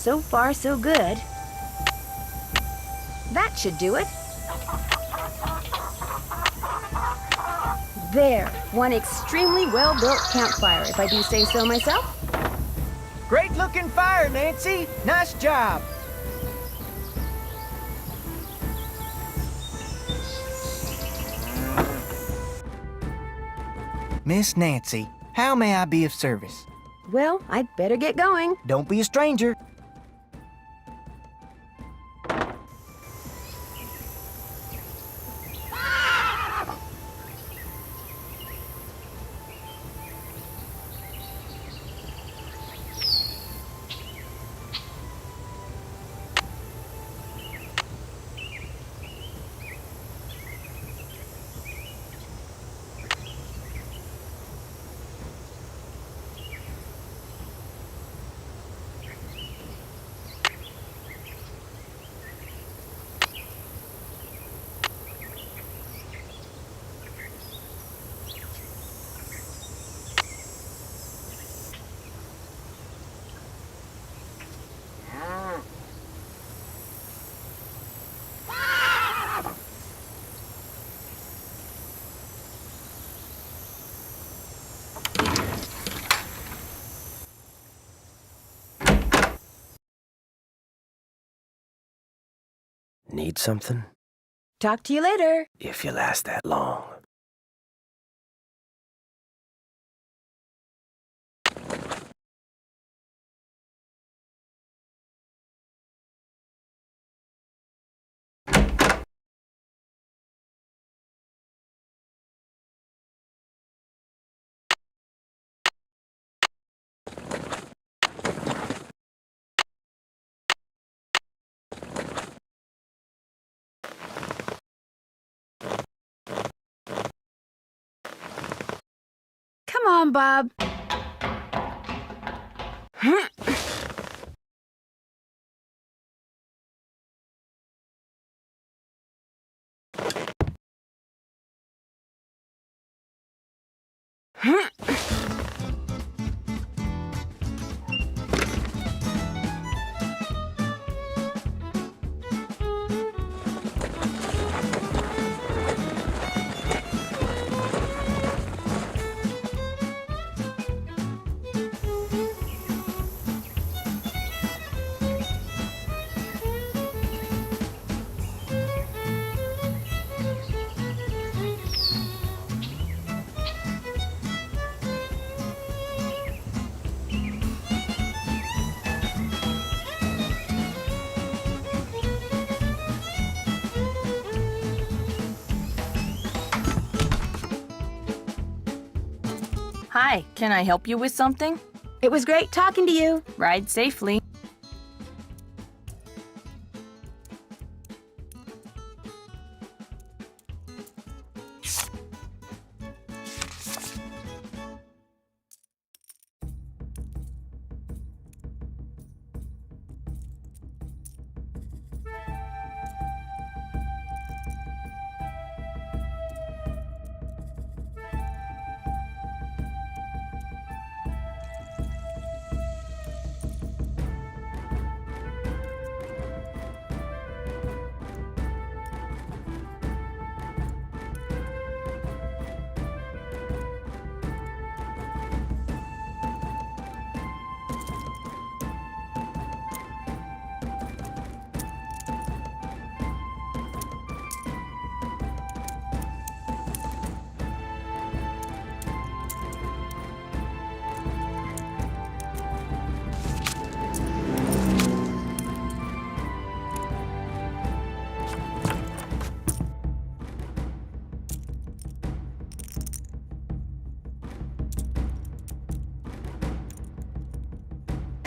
So far, so good. That should do it. There, one extremely well-built campfire, if I do say so myself. Great-looking fire, Nancy. Nice job. Miss Nancy, how may I be of service? Well, I'd better get going. Don't be a stranger. Need something? Talk to you later. If you last that long. Come on, Bob. Hi, can I help you with something? It was great talking to you. Ride safely.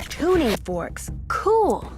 Tuning forks. Cool.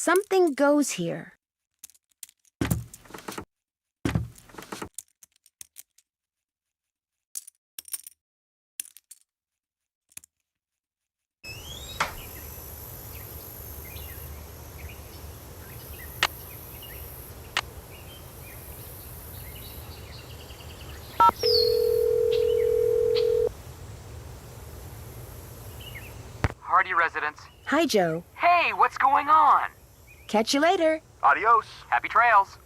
Something goes here. Hardy residents. Hi, Joe. Hey, what's going on? Catch you later. Adios. Happy trails.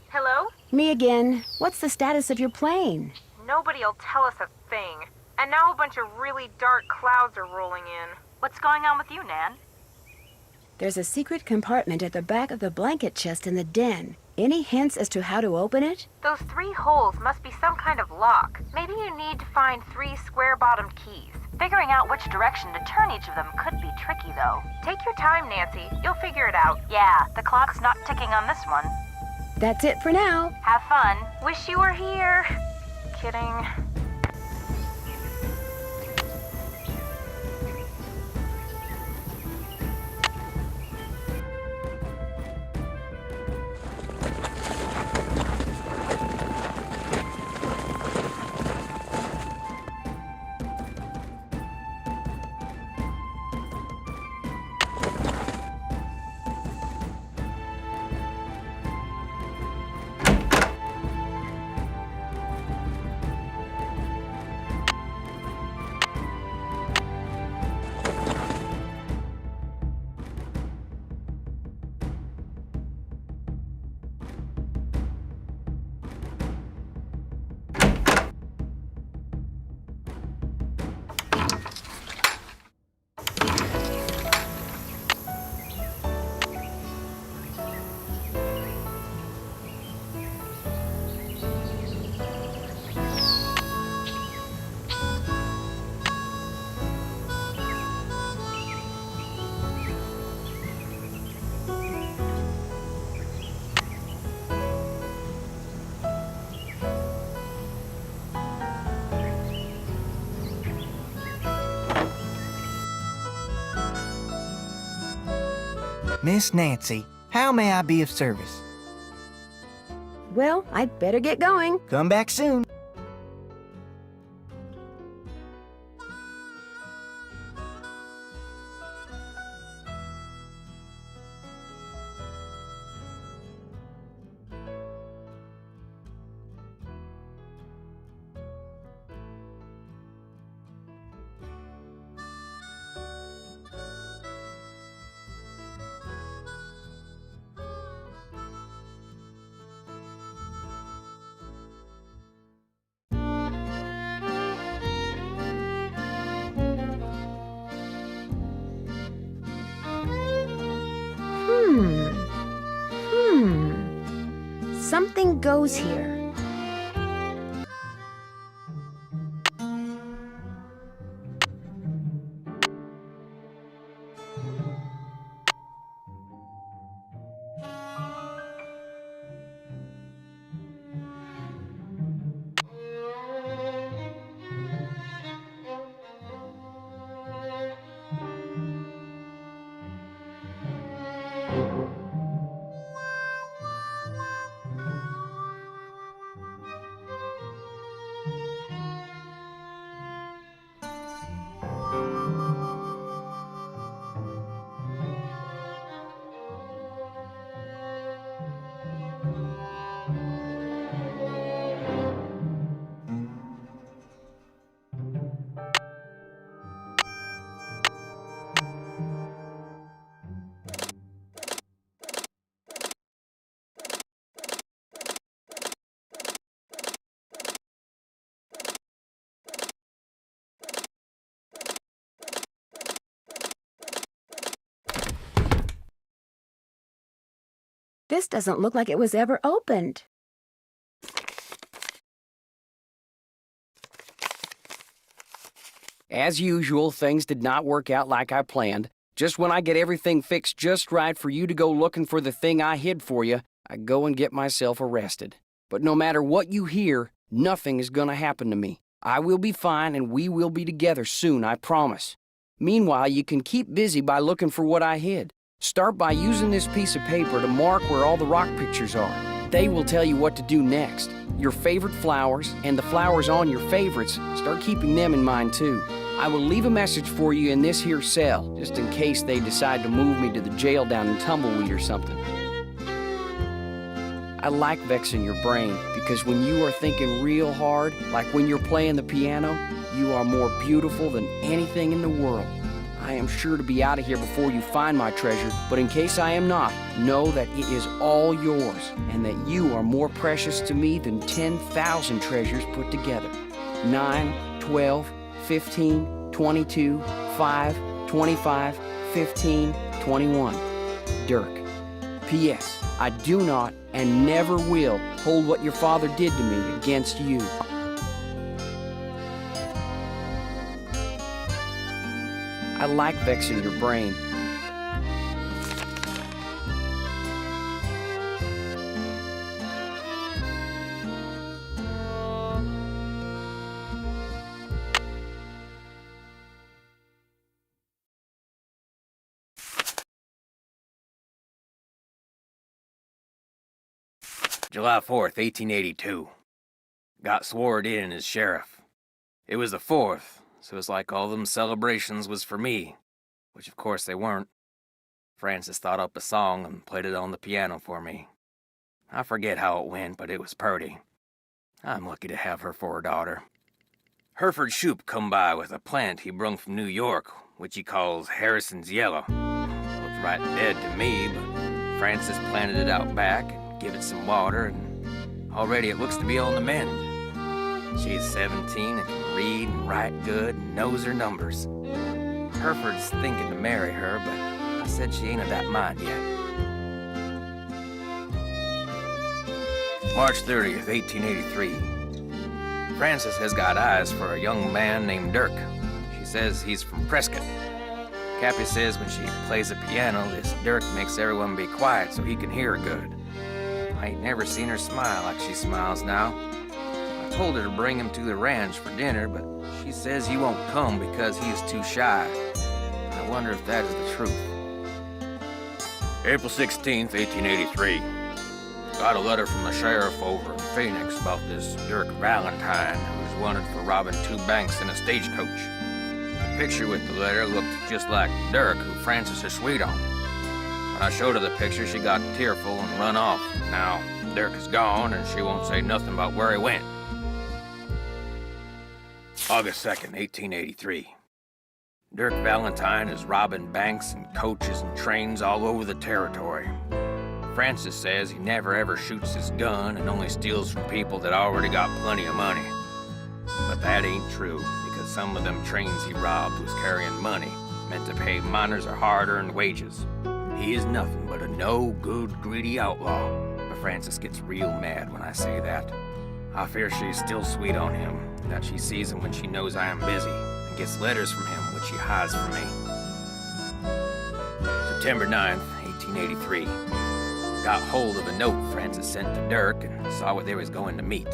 Hello? Me again. What's the status of your plane? Nobody'll tell us a thing. And now a bunch of really dark clouds are rolling in. What's going on with you, Nan? There's a secret compartment at the back of the blanket chest in the den. Any hints as to how to open it? Those 3 holes must be some kind of lock. Maybe you need to find 3 square-bottomed keys. Figuring out which direction to turn each of them could be tricky, though. Take your time, Nancy. You'll figure it out. Yeah, the clock's not ticking on this one. That's it for now. Have fun. Wish you were here. Kidding. Miss Nancy, how may I be of service? Well, I'd better get going. Come back soon. Something goes here. This doesn't look like it was ever opened. As usual, things did not work out like I planned. Just when I get everything fixed just right for you to go looking for the thing I hid for you, I go and get myself arrested. But no matter what you hear, Nothing is gonna happen to me. I will be fine and we will be together soon, I promise. Meanwhile, you can keep busy by looking for what I hid. Start by using this piece of paper to mark where all the rock pictures are. They will tell you what to do next. Your favorite flowers and the flowers on your favorites, start keeping them in mind too. I will leave a message for you in this here cell, just in case they decide to move me to the jail down in Tumbleweed or something. I like vexing your brain, because when you are thinking real hard, like when you're playing the piano, you are more beautiful than anything in the world. I am sure to be out of here before you find my treasure, but in case I am not, know that it is all yours, and that you are more precious to me than 10,000 treasures put together. 9, 12, 15, 22, 5, 25, 15, 21. Dirk. P.S. I do not and never will hold what your father did to me against you. I like vexing your brain. July 4th, 1882. Got sworn in as sheriff. It was the 4th, so it's like all them celebrations was for me, which of course they weren't. Francis thought up a song and played it on the piano for me. I forget how it went, but it was purty. I'm lucky to have her for a daughter. Hereford Shoup come by with a plant he brung from New York, which he calls Harrison's Yellow. Looked right dead to me, but Francis planted it out back, give it some water, and already it looks to be on the mend. She's 17 and can read and write good and knows her numbers. Hereford's thinking to marry her, but I said she ain't of that mind yet. March 30th, 1883. Frances has got eyes for a young man named Dirk. She says he's from Prescott. Cappy says when she plays the piano, this Dirk makes everyone be quiet so he can hear her good. I ain't never seen her smile like she smiles now. I told her to bring him to the ranch for dinner, but she says he won't come because he is too shy. I wonder if that is the truth. April 16th, 1883. Got a letter from the sheriff over in Phoenix about this Dirk Valentine, who's wanted for robbing 2 banks in a stagecoach. The picture with the letter looked just like Dirk, who Francis is sweet on. When I showed her the picture, she got tearful and run off. Now, Dirk is gone, and she won't say nothing about where he went. August 2nd, 1883. Dirk Valentine is robbing banks and coaches and trains all over the territory. Francis says he never ever shoots his gun and only steals from people that already got plenty of money. But that ain't true, because some of them trains he robbed was carrying money, meant to pay miners their hard-earned wages. He is nothing but a no-good, greedy outlaw, but Francis gets real mad when I say that. I fear she's still sweet on him, that she sees him when she knows I am busy, and gets letters from him which she hides from me. September 9th, 1883. Got hold of a note Francis sent to Dirk and saw where they was going to meet.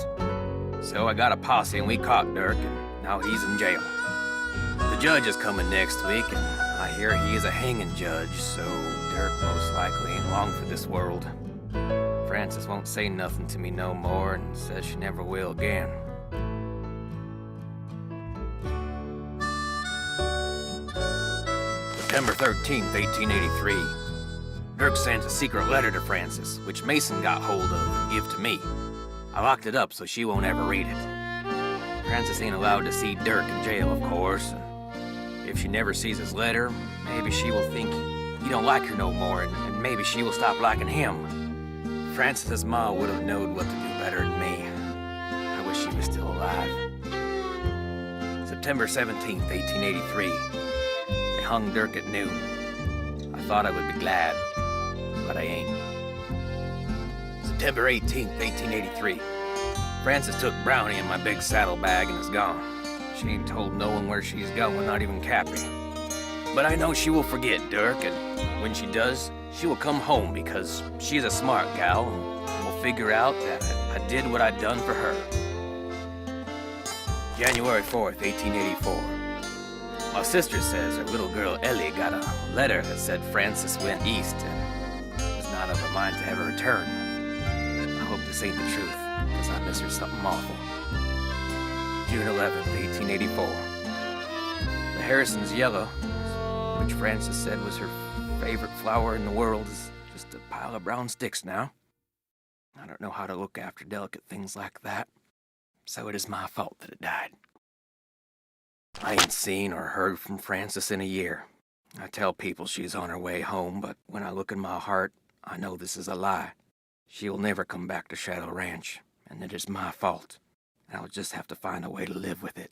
So I got a posse and we caught Dirk, and now he's in jail. The judge is coming next week, and I hear he is a hanging judge, so Dirk most likely ain't long for this world. Francis won't say nothing to me no more and says she never will again. September 13th, 1883. Dirk sent a secret letter to Francis, which Mason got hold of and give to me. I locked it up so she won't ever read it. Francis ain't allowed to see Dirk in jail, of course, and if she never sees his letter, maybe she will think he don't like her no more, and maybe she will stop liking him. Francis's ma would have known what to do better than me. I wish she was still alive. September 17th, 1883. They hung Dirk at noon. I thought I would be glad, but I ain't. September 18th, 1883. Francis took Brownie in my big saddlebag and is gone. She ain't told no one where she's going, not even Cappy. But I know she will forget Dirk, and when she does, she will come home because she's a smart gal and will figure out that I did what I'd done for her. January 4th, 1884. My sister says her little girl Ellie got a letter that said Francis went east and was not of a mind to ever return. I hope this ain't the truth, because I miss her something awful. June 11th, 1884. The Harrison's yellow, which Francis said was her favorite flower in the world, is just a pile of brown sticks now. I don't know how to look after delicate things like that, so it is my fault that it died. I ain't seen or heard from Frances in a year. I tell people she's on her way home, but when I look in my heart, I know this is a lie. She will never come back to Shadow Ranch, and it is my fault. I'll just have to find a way to live with it.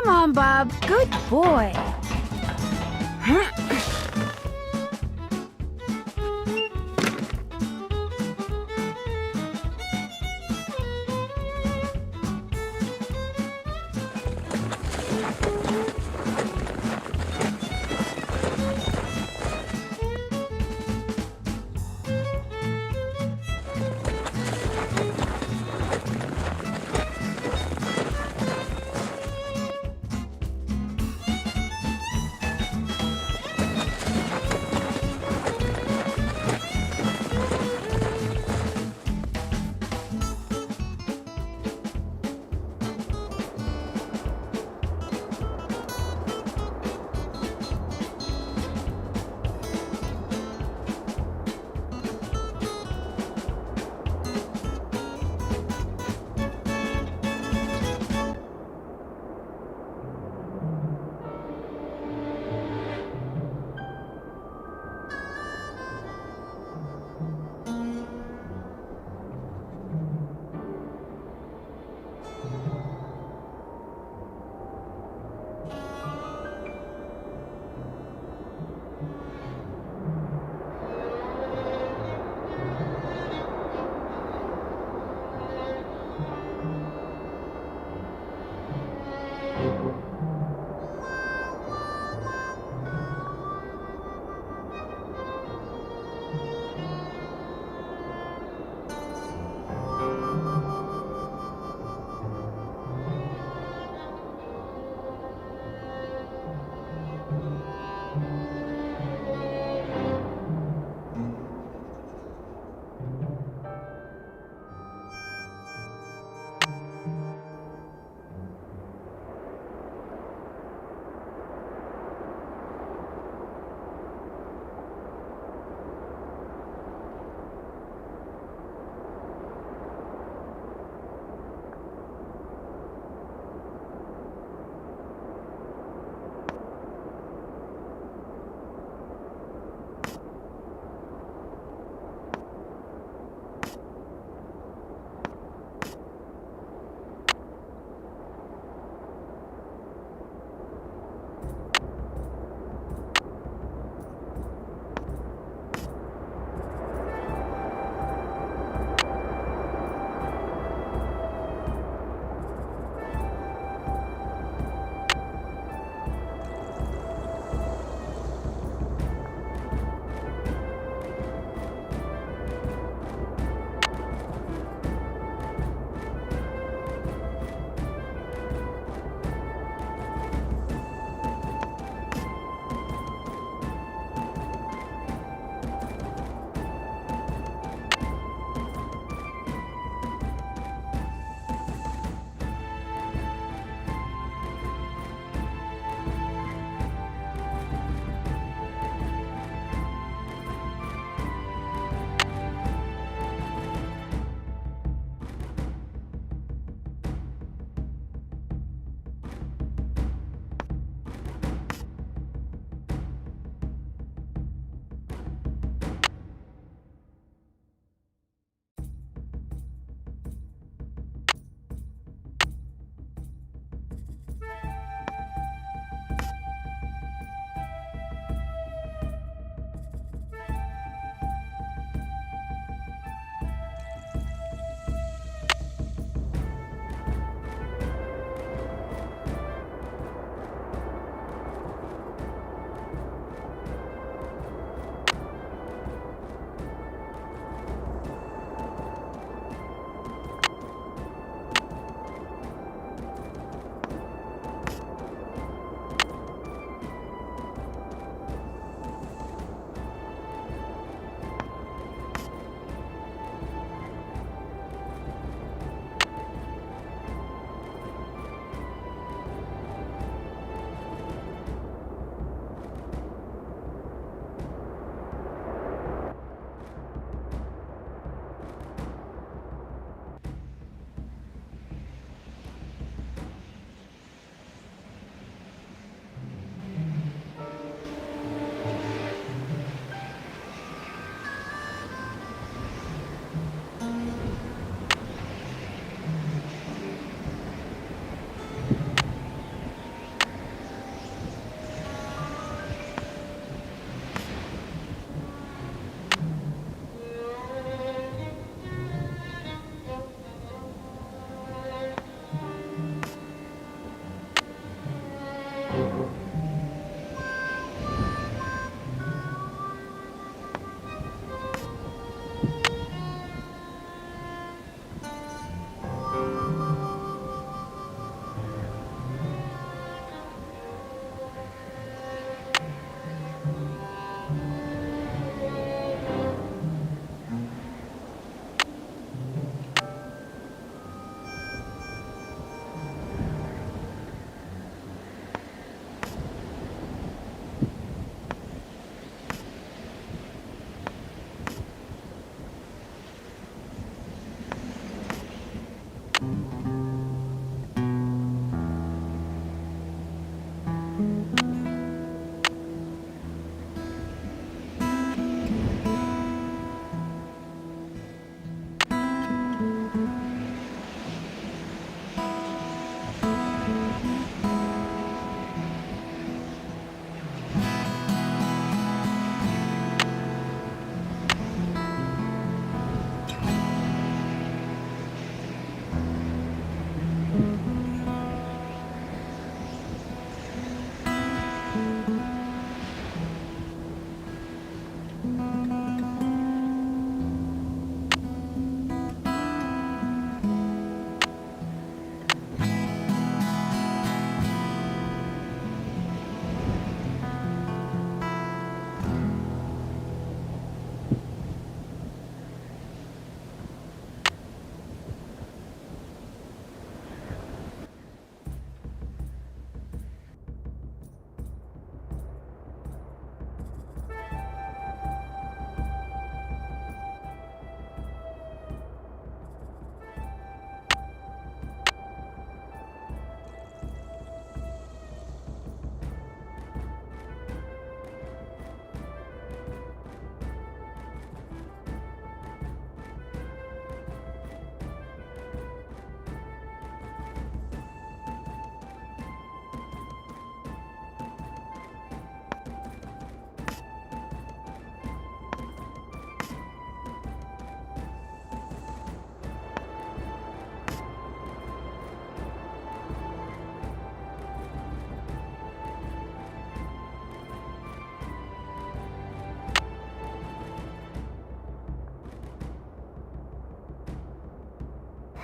Come on, Bob. Good boy.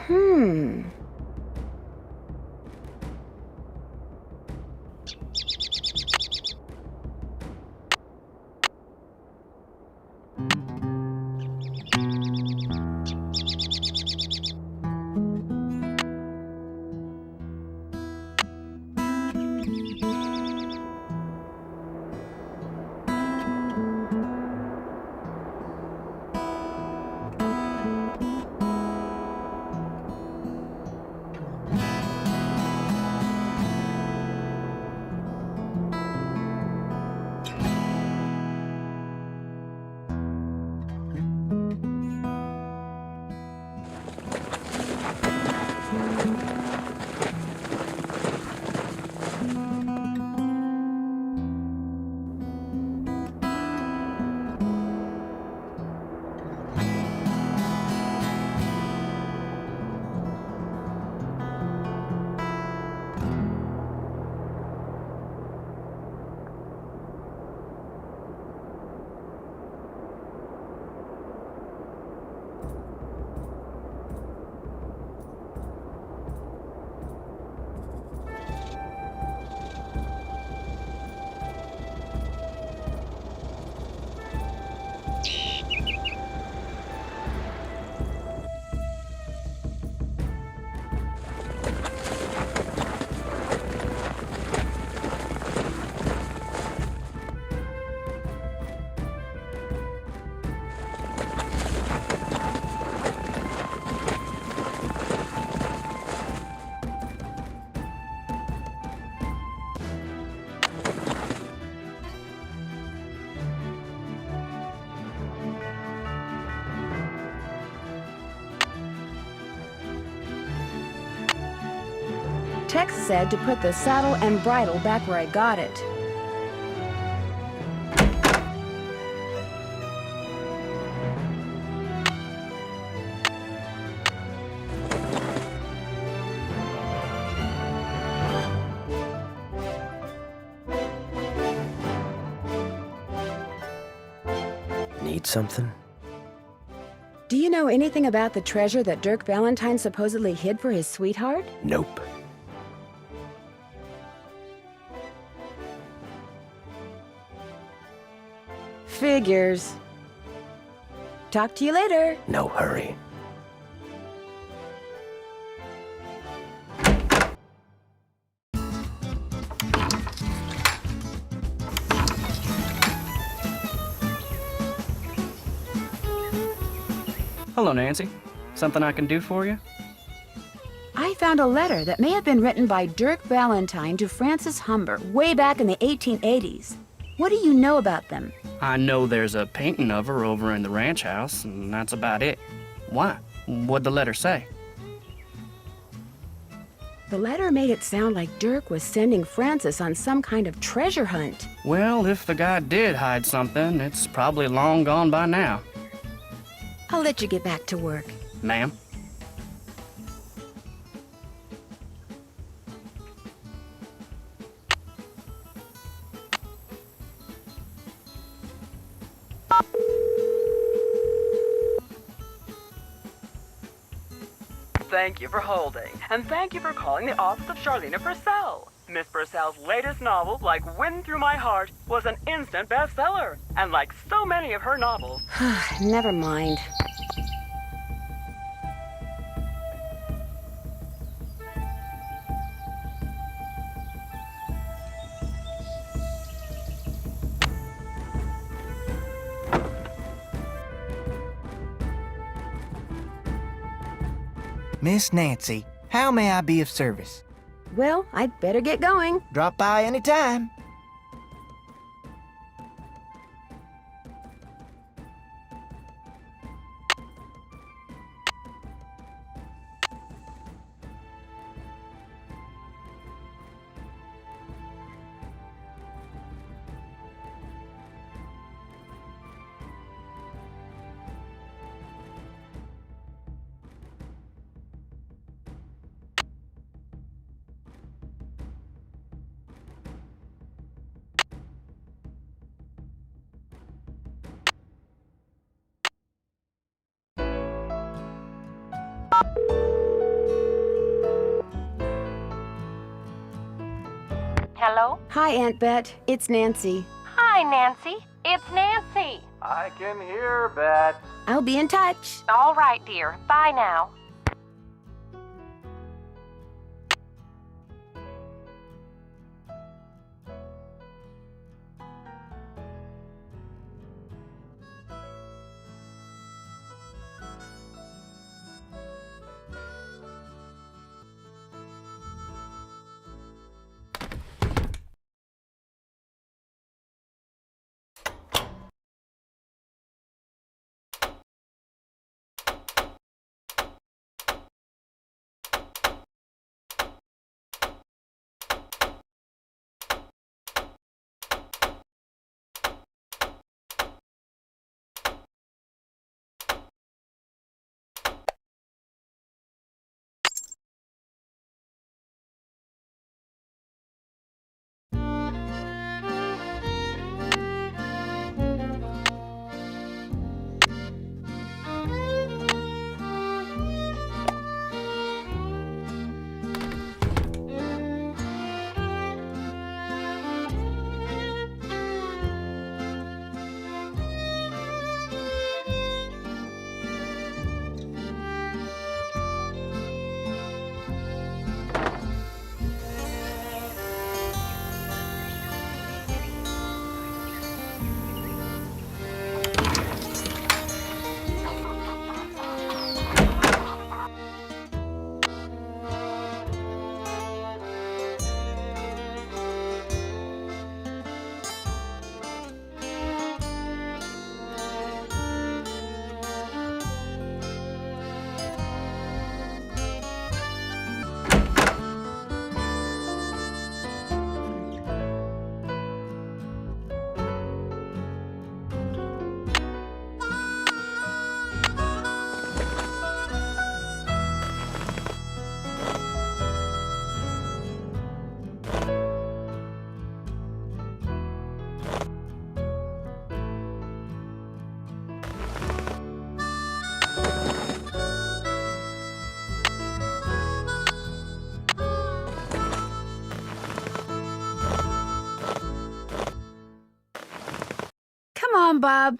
Hmm. Tex said to put the saddle and bridle back where I got it. Need something? Do you know anything about the treasure that Dirk Valentine supposedly hid for his sweetheart? Nope. Figures. Talk to you later. No hurry. Hello, Nancy. Something I can do for you? I found a letter that may have been written by Dirk Valentine to Francis Humber way back in the 1880s. What do you know about them? I know there's a painting of her over in the ranch house, and that's about it. Why? What'd the letter say? The letter made it sound like Dirk was sending Francis on some kind of treasure hunt. Well, if the guy did hide something, it's probably long gone by now. I'll let you get back to work. Ma'am? Thank you for holding, and thank you for calling the office of Charlena Purcell. Miss Purcell's latest novel, like Wind Through My Heart, was an instant bestseller. And like so many of her novels... Never mind. Miss Nancy, how may I be of service? Well, I'd better get going. Drop by any time. Hello? Hi, Aunt Bet. It's Nancy. Hi, Nancy. It's Nancy. I can hear, Bet. I'll be in touch. All right, dear. Bye now. Come on, Bob.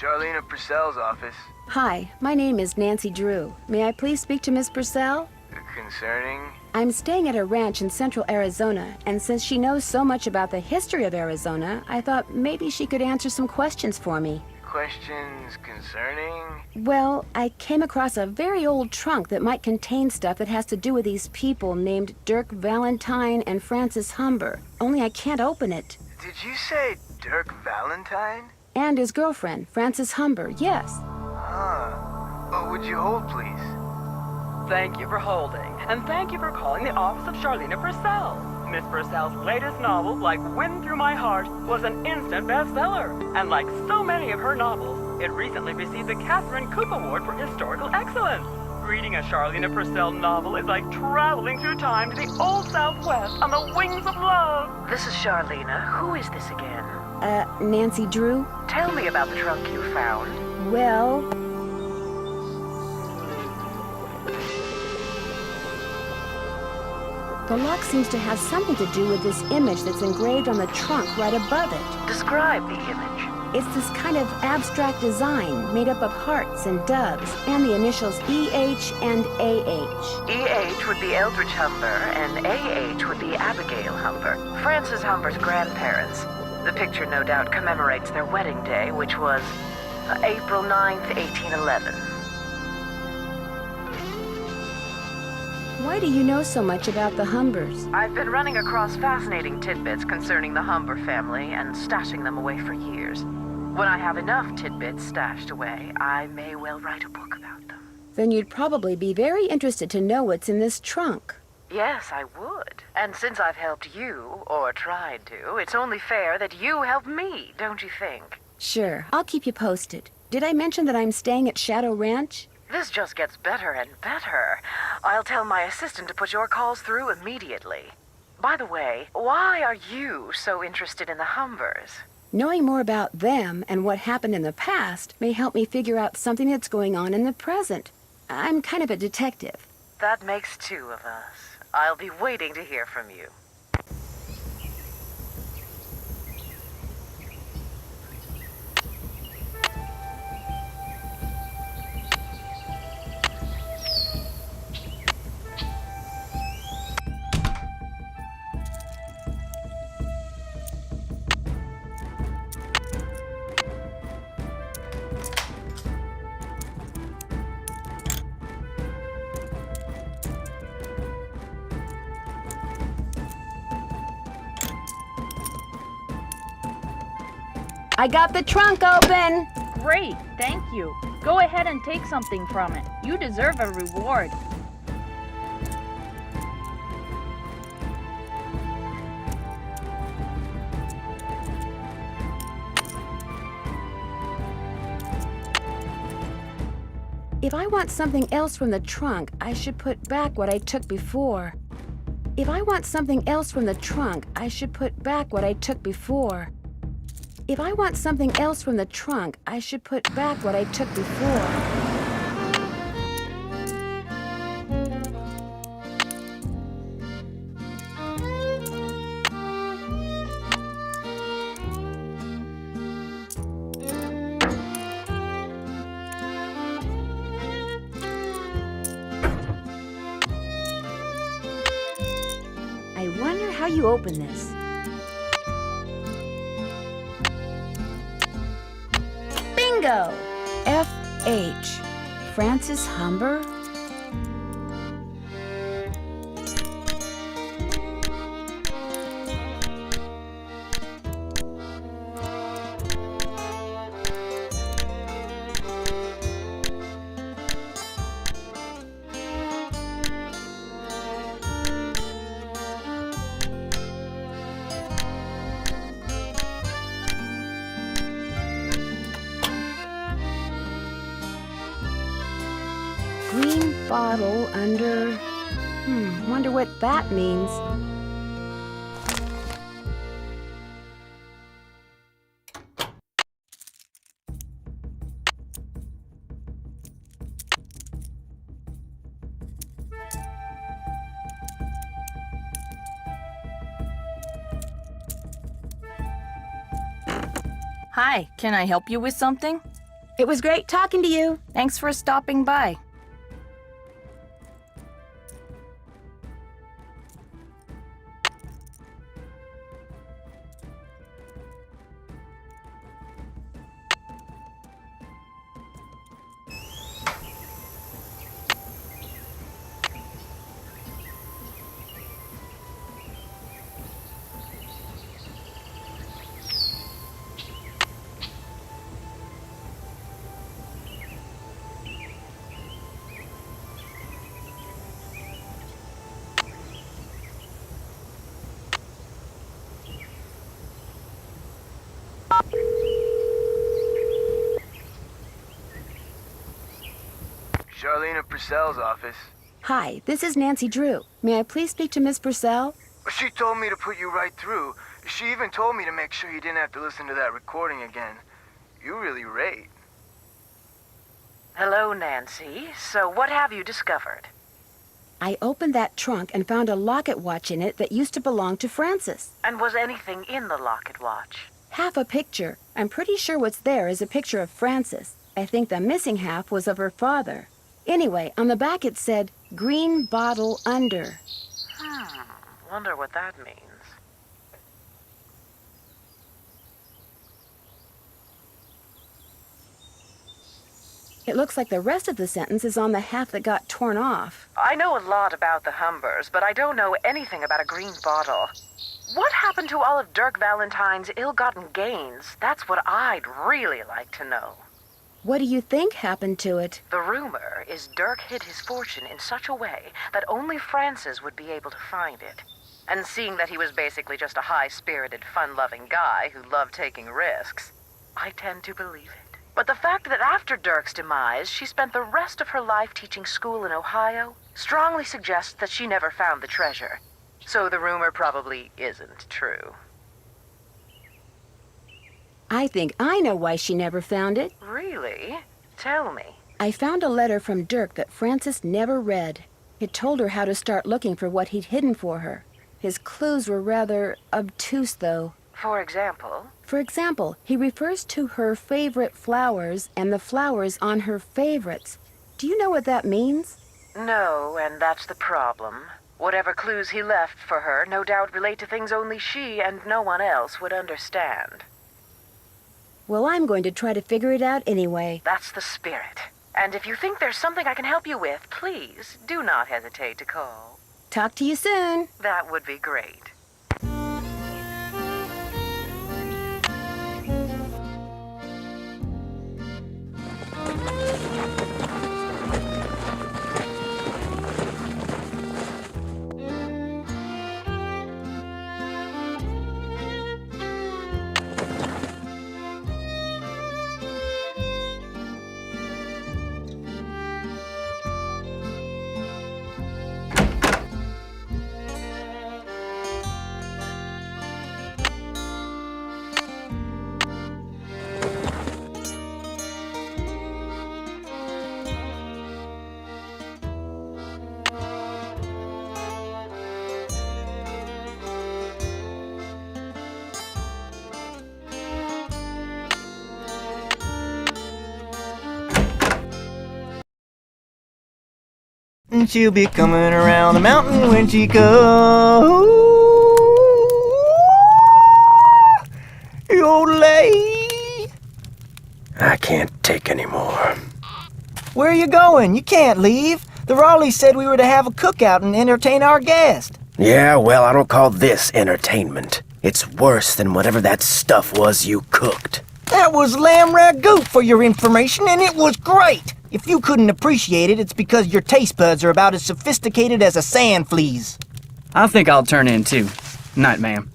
Charlena Purcell's office. Hi, my name is Nancy Drew. May I please speak to Miss Purcell? Concerning? I'm staying at a ranch in central Arizona, and since she knows so much about the history of Arizona, I thought maybe she could answer some questions for me. Questions concerning? Well, I came across a very old trunk that might contain stuff that has to do with these people named Dirk Valentine and Francis Humber. Only I can't open it. Did you say Dirk Valentine? And his girlfriend, Francis Humber, yes. What would you hold, please? Thank you for holding, and thank you for calling the office of Charlena Purcell. Miss Purcell's latest novel, Like Wind Through My Heart, was an instant bestseller. And like so many of her novels, it recently received the Catherine Coop Award for Historical Excellence. reading a Charlene Purcell novel is like traveling through time to the old Southwest on the wings of love. This is Charlena. Who is this again? Nancy Drew? Tell me about the trunk you found. Well, the lock seems to have something to do with this image that's engraved on the trunk right above it. Describe the image. It's this kind of abstract design made up of hearts and doves and the initials EH and AH. EH would be Eldridge Humber, and AH would be Abigail Humber, Frances Humber's grandparents. The picture no doubt commemorates their wedding day, which was April 9th, 1811. Why do you know so much about the Humbers? I've been running across fascinating tidbits concerning the Humber family and stashing them away for years. When I have enough tidbits stashed away, I may well write a book about them. Then you'd probably be very interested to know what's in this trunk. Yes, I would. And since I've helped you, or tried to, it's only fair that you help me, don't you think? Sure, I'll keep you posted. Did I mention that I'm staying at Shadow Ranch? This just gets better and better. I'll tell my assistant to put your calls through immediately. By the way, why are you so interested in the Humbers? Knowing more about them and what happened in the past may help me figure out something that's going on in the present. I'm kind of a detective. That makes two of us. I'll be waiting to hear from you. I got the trunk open! Great, thank you. Go ahead and take something from it. You deserve a reward. If I want something else from the trunk, I should put back what I took before. If I want something else from the trunk, I should put back what I took before. If I want something else from the trunk, I should put back what I took before. I wonder how you open this. Bingo! F.H. Frances Humber? Green bottle under... wonder what that means. Hi, can I help you with something? It was great talking to you. Thanks for stopping by. Charlena Purcell's office. Hi, this is Nancy Drew. May I please speak to Miss Purcell? She told me to put you right through. She even told me to make sure you didn't have to listen to that recording again. You really rate. Hello, Nancy. So what have you discovered? I opened that trunk and found a locket watch in it that used to belong to Frances. And was anything in the locket watch? Half a picture. I'm pretty sure what's there is a picture of Frances. I think the missing half was of her father. Anyway, on the back it said, "Green bottle under." Wonder what that means. It looks like the rest of the sentence is on the half that got torn off. I know a lot about the Humbers, but I don't know anything about a green bottle. What happened to all of Dirk Valentine's ill-gotten gains? That's what I'd really like to know. What do you think happened to it? The rumor is Dirk hid his fortune in such a way that only Frances would be able to find it. And seeing that he was basically just a high-spirited, fun-loving guy who loved taking risks, I tend to believe it. But the fact that after Dirk's demise, she spent the rest of her life teaching school in Ohio strongly suggests that she never found the treasure. So the rumor probably isn't true. I think I know why she never found it. Really? Tell me. I found a letter from Dirk that Frances never read. It told her how to start looking for what he'd hidden for her. His clues were rather obtuse, though. For example? For example, he refers to her favorite flowers and the flowers on her favorites. Do you know what that means? No, and that's the problem. Whatever clues he left for her no doubt relate to things only she and no one else would understand. Well, I'm going to try to figure it out anyway. That's the spirit. And if you think there's something I can help you with, please do not hesitate to call. Talk to you soon. That would be great. And she'll be coming around the mountain when she goes. Yodelay. I can't take any more. Where are you going? You can't leave. The Raleighs said we were to have a cookout and entertain our guest. Yeah, well, I don't call this entertainment. It's worse than whatever that stuff was you cooked. That was lamb ragout for your information, and it was great. If you couldn't appreciate it, it's because your taste buds are about as sophisticated as a sand flea's. I think I'll turn in too. Night, ma'am.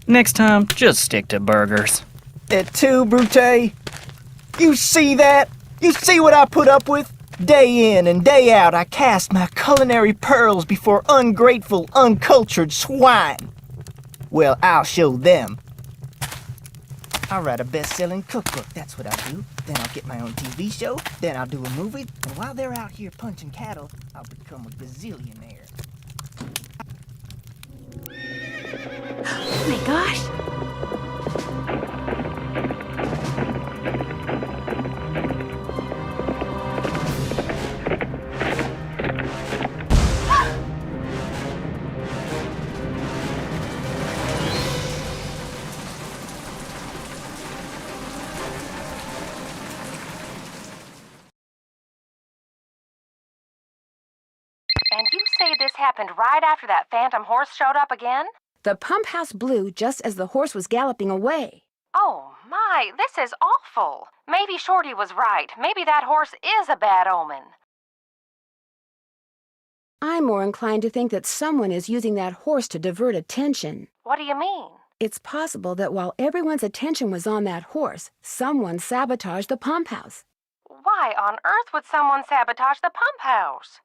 Next time, just stick to burgers. Et tu, Brute? You see that? You see what I put up with? Day in and day out, I cast my culinary pearls before ungrateful, uncultured swine. Well, I'll show them. I'll write a best-selling cookbook, that's what I'll do. Then I'll get my own TV show, then I'll do a movie, and while they're out here punching cattle, I'll become a gazillionaire. Oh my gosh! And you say this happened right after that phantom horse showed up again? The pump house blew just as the horse was galloping away. Oh my, this is awful. Maybe Shorty was right. Maybe that horse is a bad omen. I'm more inclined to think that someone is using that horse to divert attention. What do you mean? It's possible that while everyone's attention was on that horse, someone sabotaged the pump house. What? Why on earth would someone sabotage the pump house?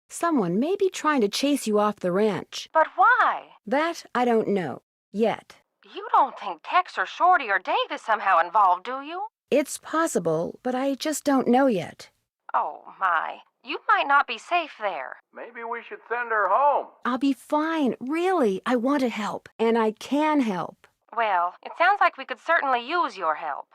Someone may be trying to chase you off the ranch. But why? That I don't know. Yet. You don't think Tex or Shorty or Dave is somehow involved, do you? It's possible, but I just don't know yet. Oh, my. You might not be safe there. Maybe we should send her home. I'll be fine. Really, I want to help, and I can help. Well, it sounds like we could certainly use your help.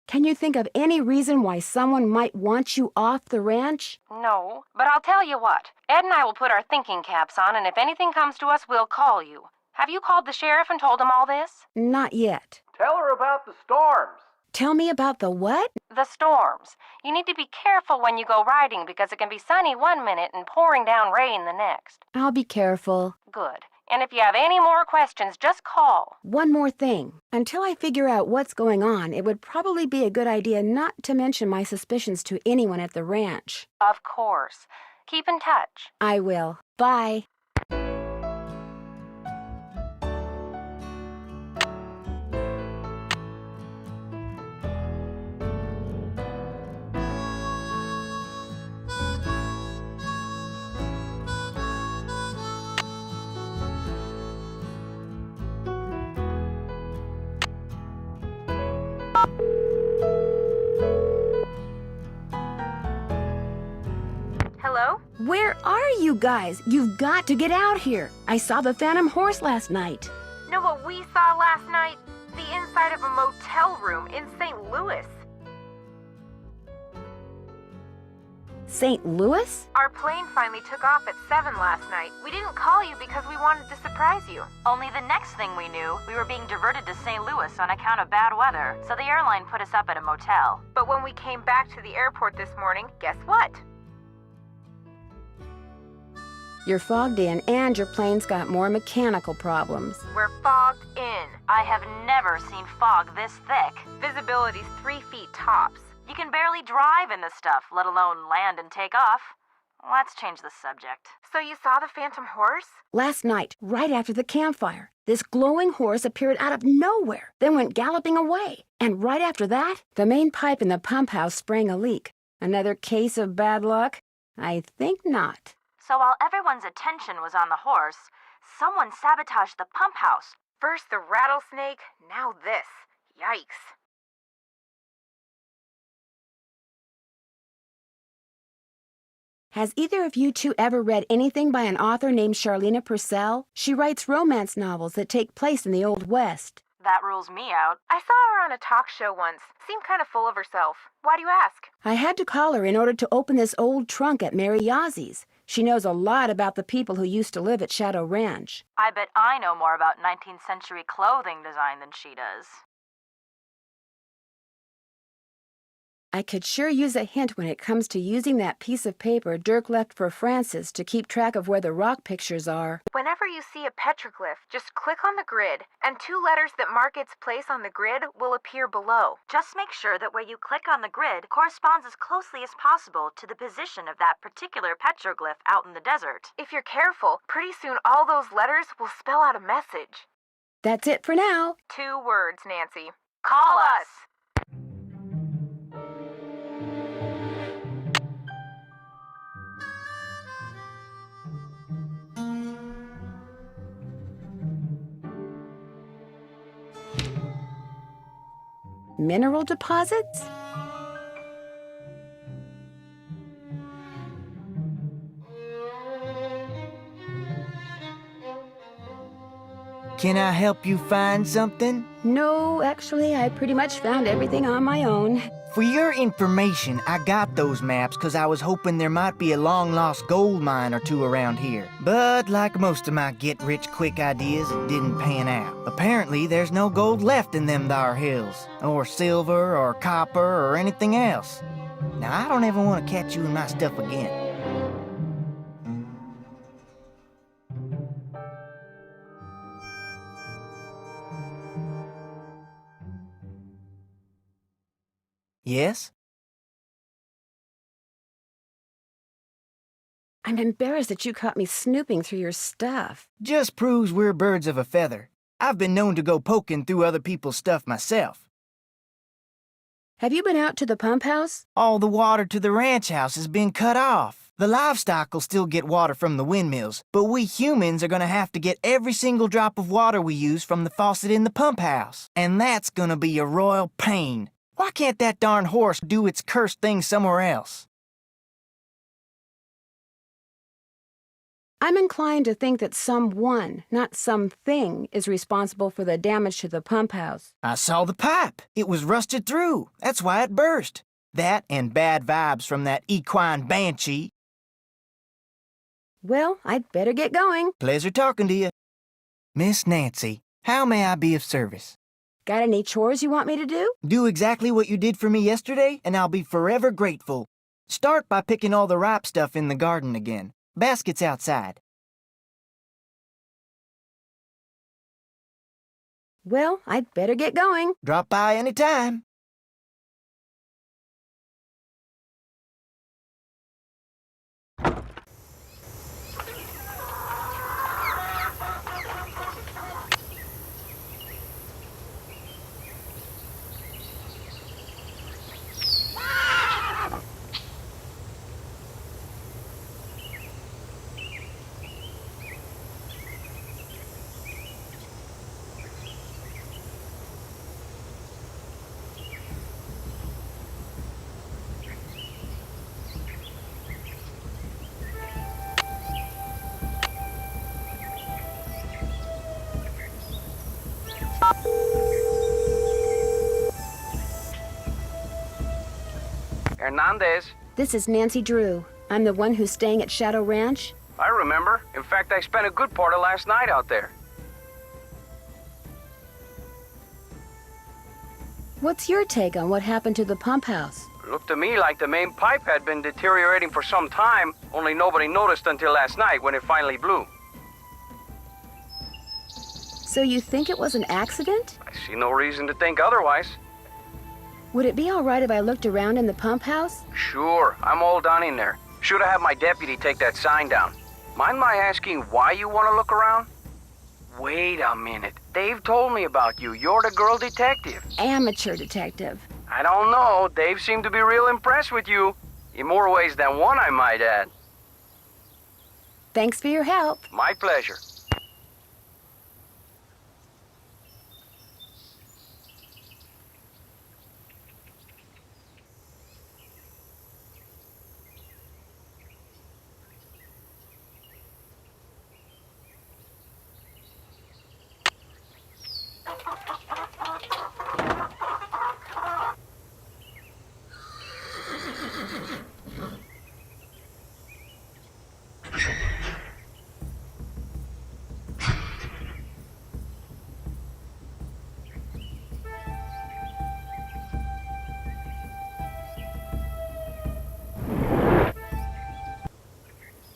Can you think of any reason why someone might want you off the ranch? No, but I'll tell you what. Ed and I will put our thinking caps on, and if anything comes to us, we'll call you. Have you called the sheriff and told him all this? Not yet. Tell her about the storms. Tell me about the what? The storms. You need to be careful when you go riding because it can be sunny one minute and pouring down rain the next. I'll be careful. Good. And if you have any more questions, just call. One more thing. Until I figure out what's going on, it would probably be a good idea not to mention my suspicions to anyone at the ranch. Of course. Keep in touch. I will. Bye. Hello? Where are you guys? You've got to get out here. I saw the Phantom Horse last night. Know what we saw last night? The inside of a motel room in St. Louis. St. Louis? Our plane finally took off at 7 last night. We didn't call you because we wanted to surprise you. Only the next thing we knew, we were being diverted to St. Louis on account of bad weather, so the airline put us up at a motel. But when we came back to the airport this morning, guess what? You're fogged in and your plane's got more mechanical problems. We're fogged in. I have never seen fog this thick. Visibility's 3 feet tops. You can barely drive in this stuff, let alone land and take off. Let's change the subject. So you saw the Phantom Horse? Last night, right after the campfire, this glowing horse appeared out of nowhere, then went galloping away. And right after that, the main pipe in the pump house sprang a leak. Another case of bad luck? I think not. So while everyone's attention was on the horse, someone sabotaged the pump house. First the rattlesnake, now this. Yikes. Has either of you two ever read anything by an author named Charlena Purcell? She writes romance novels that take place in the Old West. That rules me out. I saw her on a talk show once. Seemed kind of full of herself. Why do you ask? I had to call her in order to open this old trunk at Mary Yazzie. She knows a lot about the people who used to live at Shadow Ranch. I bet I know more about 19th century clothing design than she does. I could sure use a hint when it comes to using that piece of paper Dirk left for Francis to keep track of where the rock pictures are. Whenever you see a petroglyph, just click on the grid, and 2 letters that mark its place on the grid will appear below. Just make sure that where you click on the grid corresponds as closely as possible to the position of that particular petroglyph out in the desert. If you're careful, pretty soon all those letters will spell out a message. That's it for now. 2 words, Nancy. Call us! Mineral deposits? Can I help you find something? No, actually, I pretty much found everything on my own. For your information, I got those maps because I was hoping there might be a long-lost gold mine or 2 around here. But like most of my get-rich-quick ideas, it didn't pan out. Apparently, there's no gold left in them thar hills, or silver, or copper, or anything else. Now, I don't ever want to catch you in my stuff again. Yes? I'm embarrassed that you caught me snooping through your stuff. Just proves we're birds of a feather. I've been known to go poking through other people's stuff myself. Have you been out to the pump house? All the water to the ranch house has been cut off. The livestock will still get water from the windmills, but we humans are gonna have to get every single drop of water we use from the faucet in the pump house. And that's gonna be a royal pain. Why can't that darn horse do its cursed thing somewhere else? I'm inclined to think that someone, not something, is responsible for the damage to the pump house. I saw the pipe. It was rusted through. That's why it burst. That and bad vibes from that equine banshee. Well, I'd better get going. Pleasure talking to you. Miss Nancy, how may I be of service? Got any chores you want me to do? Do exactly what you did for me yesterday, and I'll be forever grateful. Start by picking all the ripe stuff in the garden again. Basket's outside. Well, I'd better get going. Drop by any time. Hernandez. This is Nancy Drew. I'm the one who's staying at Shadow Ranch. I remember. In fact, I spent a good part of last night out there. What's your take on what happened to the pump house? It looked to me like the main pipe had been deteriorating for some time, only nobody noticed until last night when it finally blew. So you think it was an accident? I see no reason to think otherwise. Would it be all right if I looked around in the pump house? Sure, I'm all done in there. Should have had my deputy take that sign down. Mind my asking why you want to look around? Wait a minute. Dave told me about you. You're the girl detective. Amateur detective. I don't know. Dave seemed to be real impressed with you. In more ways than one, I might add. Thanks for your help. My pleasure.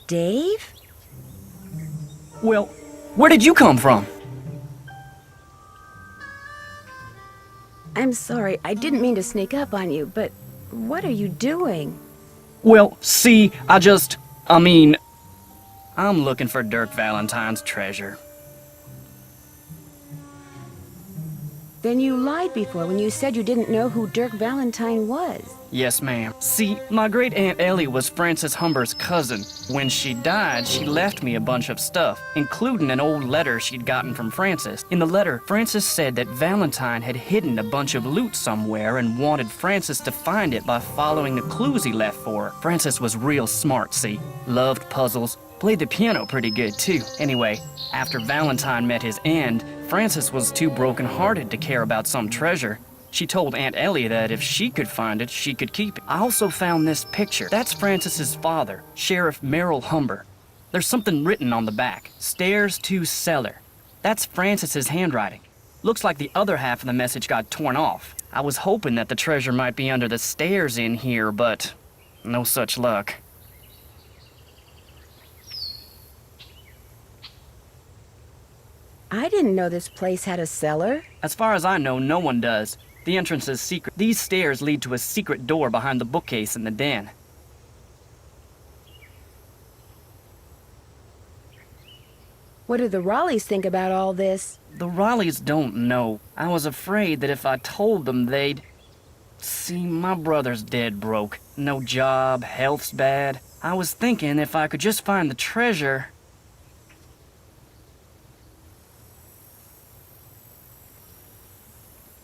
Dave? Well, where did you come from? I'm sorry, I didn't mean to sneak up on you, but what are you doing? Well, see, I'm looking for Dirk Valentine's treasure. Then you lied before when you said you didn't know who Dirk Valentine was. Yes, ma'am. See, my great-aunt Ellie was Frances Humber's cousin. When she died, she left me a bunch of stuff, including an old letter she'd gotten from Frances. In the letter, Frances said that Valentine had hidden a bunch of loot somewhere and wanted Frances to find it by following the clues he left for her. Frances was real smart, see? Loved puzzles. Played the piano pretty good, too. Anyway, after Valentine met his end, Frances was too broken-hearted to care about some treasure. She told Aunt Ellie that if she could find it, she could keep it. I also found this picture. That's Frances's father, Sheriff Merrill Humber. There's something written on the back. Stairs to cellar. That's Frances's handwriting. Looks like the other half of the message got torn off. I was hoping that the treasure might be under the stairs in here, but no such luck. I didn't know this place had a cellar. As far as I know, no one does. The entrance is secret. These stairs lead to a secret door behind the bookcase in the den. What do the Raleighs think about all this? The Raleighs don't know. I was afraid that if I told them, they'd... See, my brother's dead broke. No job, health's bad. I was thinking if I could just find the treasure...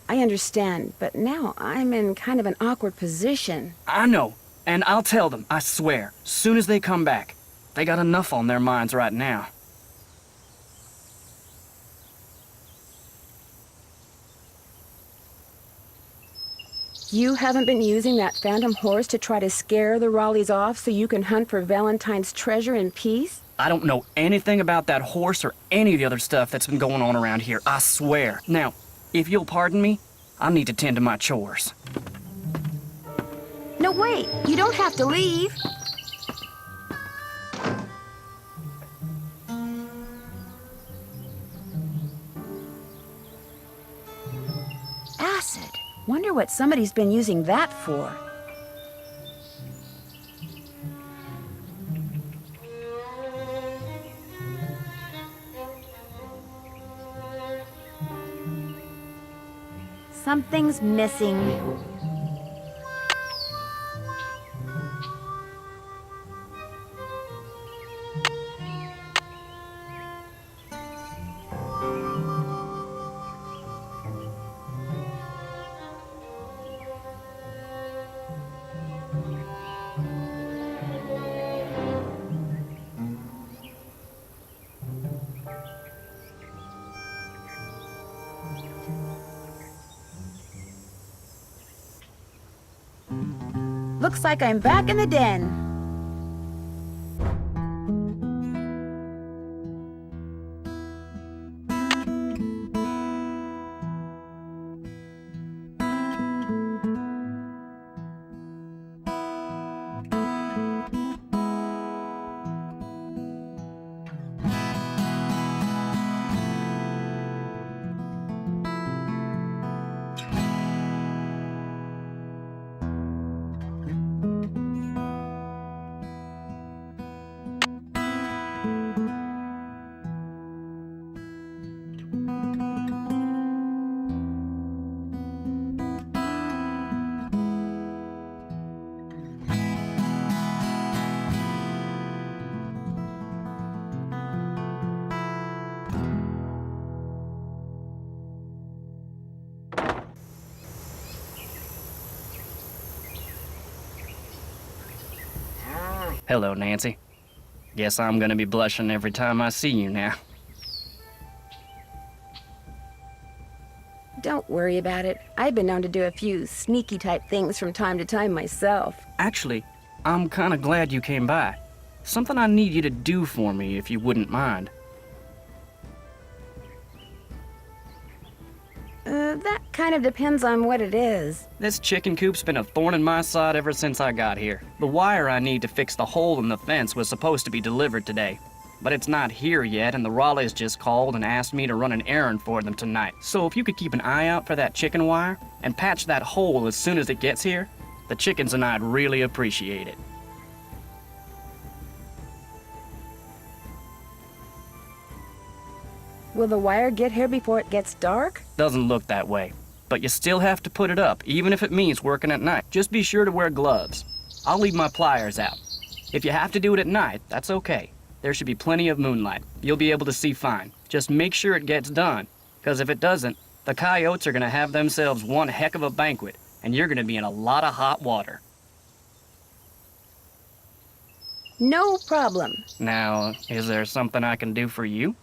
I understand, but now I'm in kind of an awkward position. I know, and I'll tell them, I swear, soon as they come back. They got enough on their minds right now. You haven't been using that phantom horse to try to scare the Raleighs off so you can hunt for Valentine's treasure in peace? I don't know anything about that horse or any of the other stuff that's been going on around here, I swear. Now, if you'll pardon me, I need to tend to my chores. No, wait! You don't have to leave! Acid. Wonder what somebody's been using that for. Something's missing. Looks like I'm back in the den. Hello, Nancy. Guess I'm gonna be blushing every time I see you now. Don't worry about it. I've been known to do a few sneaky type things from time to time myself. Actually, I'm kinda glad you came by. Something I need you to do for me, if you wouldn't mind. That kind of depends on what it is. This chicken coop's been a thorn in my side ever since I got here. The wire I need to fix the hole in the fence was supposed to be delivered today. But it's not here yet, and the Raleighs just called and asked me to run an errand for them tonight. So if you could keep an eye out for that chicken wire, and patch that hole as soon as it gets here, the chickens and I'd really appreciate it. Will the wire get here before it gets dark? Doesn't look that way. But you still have to put it up, even if it means working at night. Just be sure to wear gloves. I'll leave my pliers out. If you have to do it at night, that's okay. There should be plenty of moonlight. You'll be able to see fine. Just make sure it gets done, because if it doesn't, the coyotes are gonna have themselves one heck of a banquet, and you're gonna be in a lot of hot water. No problem. Now, is there something I can do for you?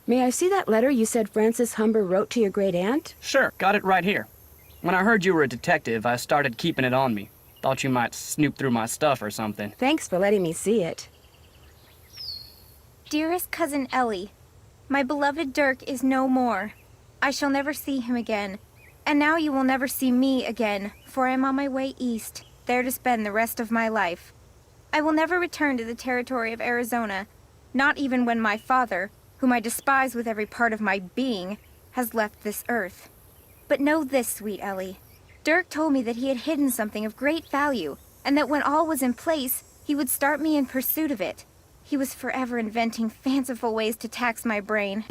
May I see that letter you said Francis Humber wrote to your great-aunt? Sure, got it right here. When I heard you were a detective, I started keeping it on me. Thought you might snoop through my stuff or something. Thanks for letting me see it. Dearest Cousin Ellie, my beloved Dirk is no more. I shall never see him again. And now you will never see me again, for I am on my way east, there to spend the rest of my life. I will never return to the territory of Arizona, not even when my father, whom I despise with every part of my being, has left this earth. But know this, sweet Ellie. Dirk told me that he had hidden something of great value, and that when all was in place, he would start me in pursuit of it. He was forever inventing fanciful ways to tax my brain.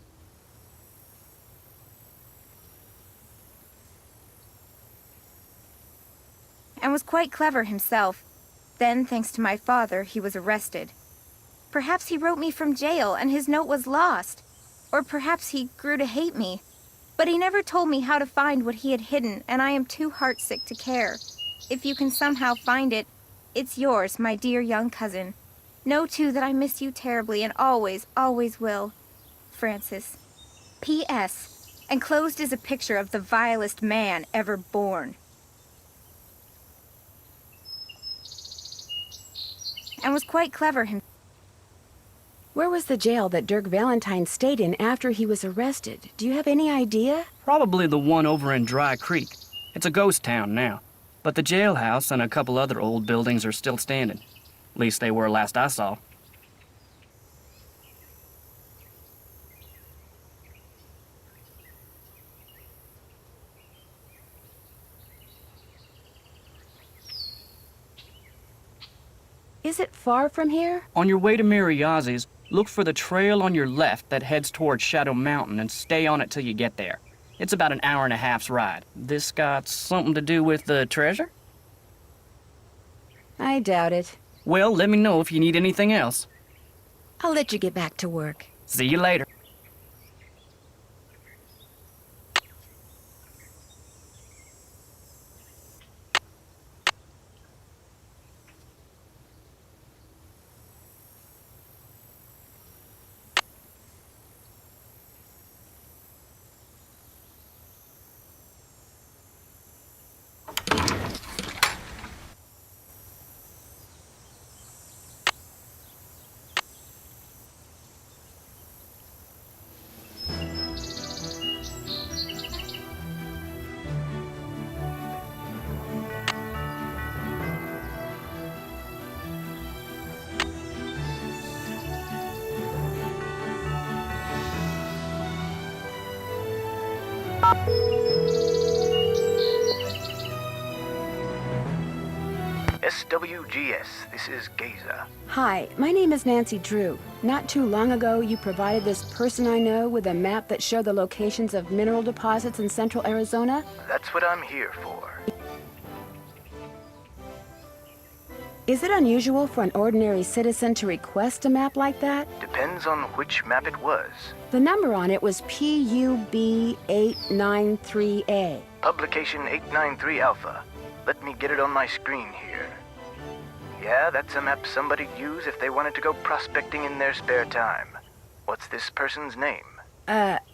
And was quite clever himself. Then, thanks to my father, he was arrested. Perhaps he wrote me from jail and his note was lost. Or perhaps he grew to hate me. But he never told me how to find what he had hidden, and I am too heartsick to care. If you can somehow find it, it's yours, my dear young cousin. Know, too, that I miss you terribly and always, always will. Francis. P.S. Enclosed is a picture of the vilest man ever born. And was quite clever himself. Where was the jail that Dirk Valentine stayed in after he was arrested? Do you have any idea? Probably the one over in Dry Creek. It's a ghost town now. But the jailhouse and a couple other old buildings are still standing. At least they were last I saw. Is it far from here? On your way to Mariazzi's, look for the trail on your left that heads towards Shadow Mountain and stay on it till you get there. It's about an hour and a half's ride. This got something to do with the treasure? I doubt it. Well, let me know if you need anything else. I'll let you get back to work. See you later. SWGS, this is Geza. Hi, my name is Nancy Drew. Not too long ago, you provided this person I know with a map that showed the locations of mineral deposits in central Arizona. That's what I'm here for. Is it unusual for an ordinary citizen to request a map like that? Depends on which map it was. The number on it was PUB893A. Publication 893 Alpha. Let me get it on my screen here. Yeah, that's a map somebody'd use if they wanted to go prospecting in their spare time. What's this person's name?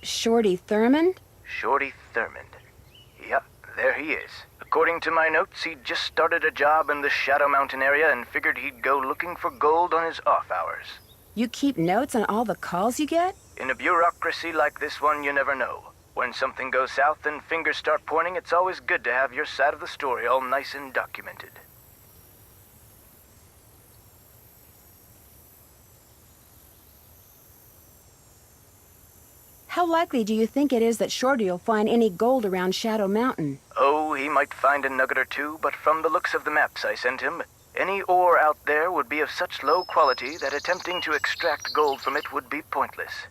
Shorty Thurmond? Shorty Thurmond. Yep, there he is. According to my notes, he'd just started a job in the Shadow Mountain area and figured he'd go looking for gold on his off hours. You keep notes on all the calls you get? In a bureaucracy like this one, you never know. When something goes south and fingers start pointing, it's always good to have your side of the story all nice and documented. How likely do you think it is that Shorty will find any gold around Shadow Mountain? Oh, he might find a nugget or two, but from the looks of the maps I sent him, any ore out there would be of such low quality that attempting to extract gold from it would be pointless.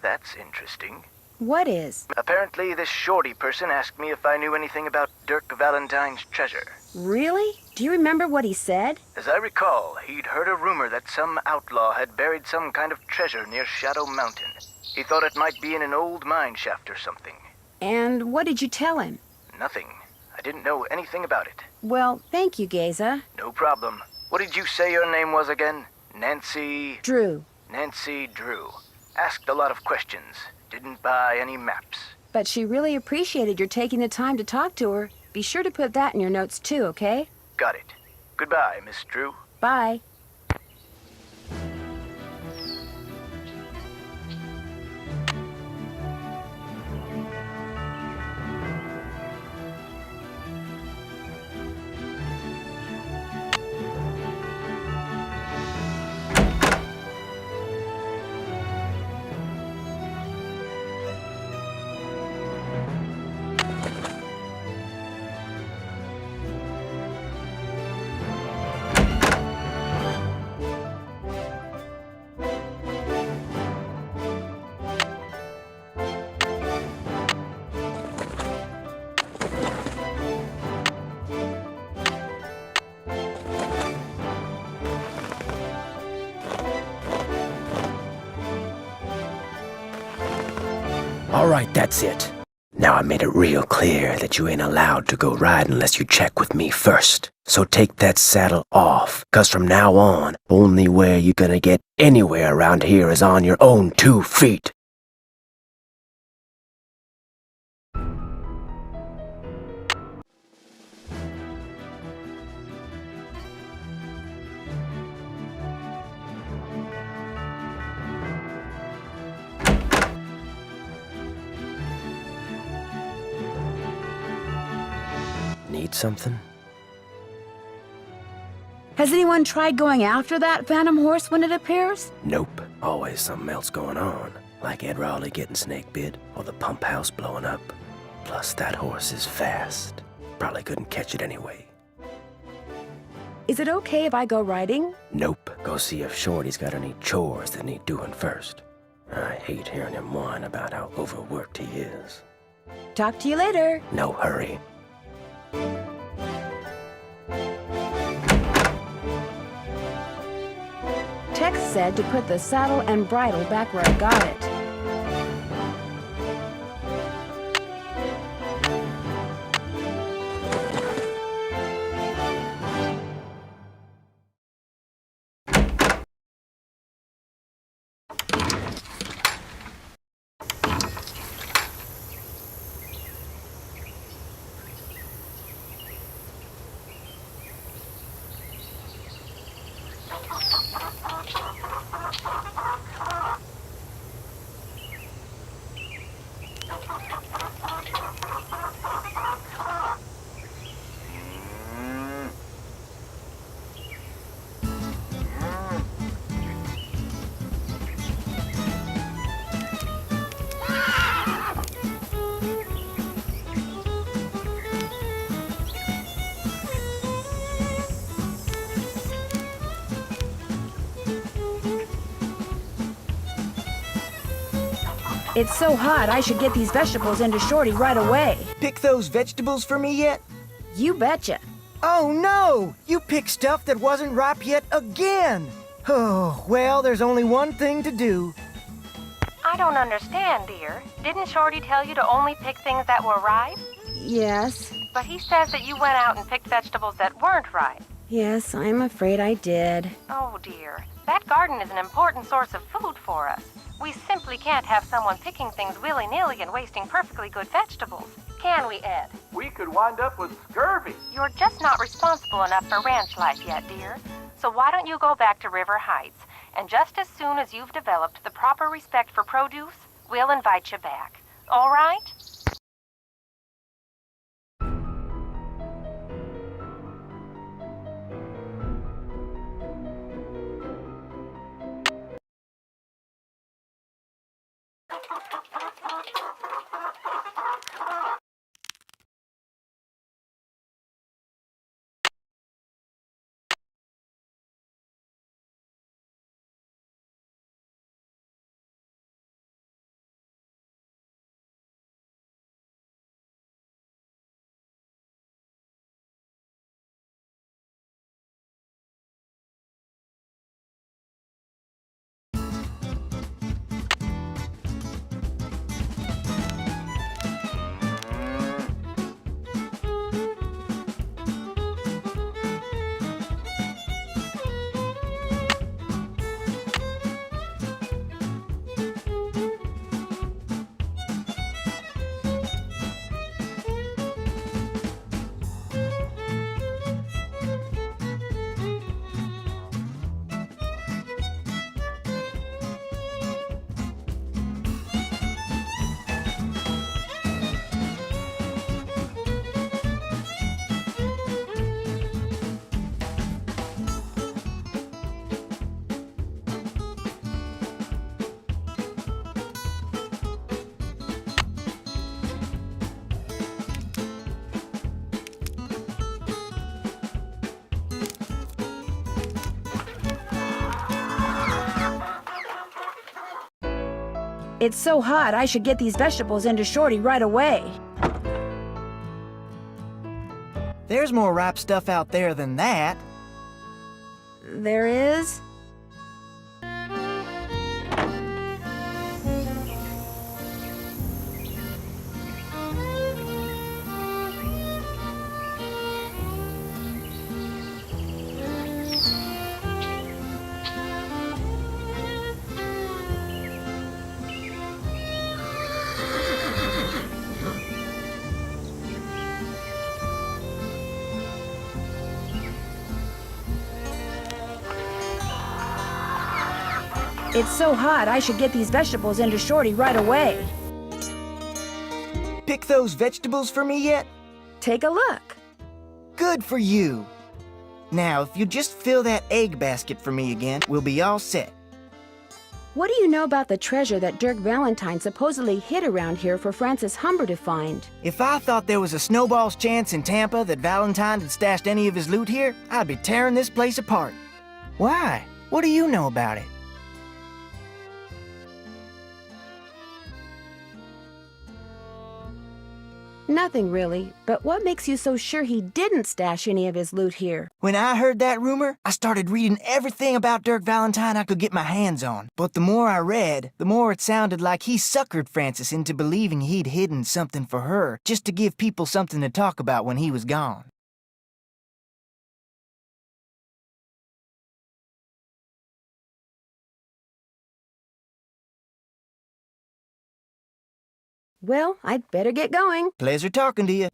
That's interesting. What is? Apparently, this Shorty person asked me if I knew anything about Dirk Valentine's treasure. Really? Do you remember what he said? As I recall, he'd heard a rumor that some outlaw had buried some kind of treasure near Shadow Mountain. He thought it might be in an old mine shaft or something. And what did you tell him? Nothing. I didn't know anything about it. Well, thank you, Geza. No problem. What did you say your name was again? Nancy... Drew. Nancy Drew. Asked a lot of questions. Didn't buy any maps. But she really appreciated your taking the time to talk to her. Be sure to put that in your notes too, okay? Got it. Goodbye, Miss Drew. Bye. All right, that's it. Now I made it real clear that you ain't allowed to go ride unless you check with me first. So take that saddle off, 'cause from now on, only way you're gonna get anywhere around here is on your own 2 feet. Need something? Has anyone tried going after that phantom horse when it appears? Nope. Always something else going on. Like Ed Raleigh getting snake bit, or the pump house blowing up. Plus, that horse is fast. Probably couldn't catch it anyway. Is it okay if I go riding? Nope. Go see if Shorty's got any chores that need doing first. I hate hearing him whine about how overworked he is. Talk to you later. No hurry. Tex said to put the saddle and bridle back where I got it. It's so hot, I should get these vegetables into Shorty right away. Pick those vegetables for me yet? You betcha. Oh no! You picked stuff that wasn't ripe yet again! Oh, well, there's only one thing to do. I don't understand, dear. Didn't Shorty tell you to only pick things that were ripe? Yes. But he says that you went out and picked vegetables that weren't ripe. Yes, I'm afraid I did. Oh, dear. That garden is an important source of food for us. We simply can't have someone picking things willy-nilly and wasting perfectly good vegetables. Can we, Ed? We could wind up with scurvy. You're just not responsible enough for ranch life yet, dear. So why don't you go back to River Heights, and just as soon as you've developed the proper respect for produce, we'll invite you back. All right? It's so hot, I should get these vegetables into Shorty right away. There's more ripe stuff out there than that. There is? It's so hot, I should get these vegetables into Shorty right away. Pick those vegetables for me yet? Take a look. Good for you. Now, if you just fill that egg basket for me again, we'll be all set. What do you know about the treasure that Dirk Valentine supposedly hid around here for Francis Humber to find? If I thought there was a snowball's chance in Tampa that Valentine had stashed any of his loot here, I'd be tearing this place apart. Why? What do you know about it? Nothing really, but what makes you so sure he didn't stash any of his loot here? When I heard that rumor, I started reading everything about Dirk Valentine I could get my hands on. But the more I read, the more it sounded like he suckered Francis into believing he'd hidden something for her, just to give people something to talk about when he was gone. Well, I'd better get going. Pleasure talking to you.